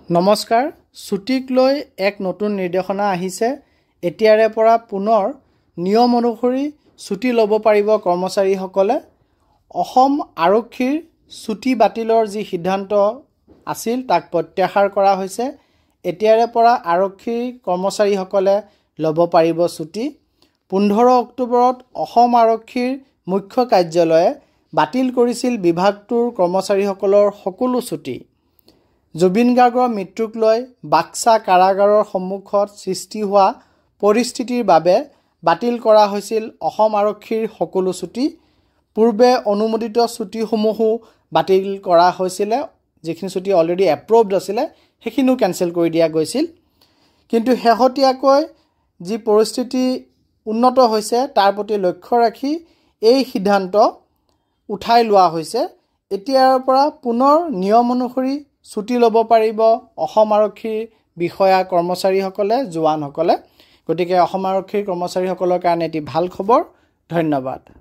নমস্কাৰ ছুটিক লৈ এক নতুন নিৰ্দেশনা আহিছে এতিয়াৰে পৰা পুনৰ নিয়ম অনুসৰি ছুটি ল'ব পাৰিব কৰ্মচাৰীসকলে অসম আৰক্ষীৰ ছুটি বাতিলৰ যি সিদ্ধান্ত আছিল তাক প্ৰত্যাহাৰ কৰা হৈছে এতিয়াৰে পৰা আৰক্ষী কৰ্মচাৰীসকলে ল'ব পাৰিব ছুটি 15 অক্টোবৰত অসম আৰক্ষীৰ মুখ্য কাৰ্যালয়ে বাতিল কৰিছিল বিভাগটোৰ কৰ্মচাৰীসকলৰ সকলো ছুটি জুবিন গাৰ্গৰ মৃত্যুক লৈ বাক্সা কাৰাগাৰৰ সন্মুখত সৃষ্টি হোৱা পৰিস্থিতিৰ বাবে বাতিল কৰা হৈছিল অসম আৰক্ষীৰ সকলো ছুটি পূৰ্বে অনুমোদিত ছুটিসমূহো বাতিল কৰা হৈছিল যিখিনি ছুটি অলৰেডি এপ্ৰুভড আছিল সেইখিনিও কেনসেল কৰি দিয়া গৈছিল কিন্তু শেহতীয়াকৈ যি পৰিস্থিতি উন্নত হৈছে তাৰ প্ৰতি লক্ষ্য ৰাখি এই সিদ্ধান্ত উঠাই লোৱা হৈছে এতিয়াৰ পৰা পুনৰ নিয়ম অনুসৰি ছুটি ল'ব পাৰিব অসম আৰক্ষীৰ বিষয়া কৰ্মচাৰীসকলে জোৱানসকলে গতিকে অসম আৰক্ষীৰ কৰ্মচাৰীসকলৰ কাৰণে এটি ভাল খবৰ ধন্যবাদ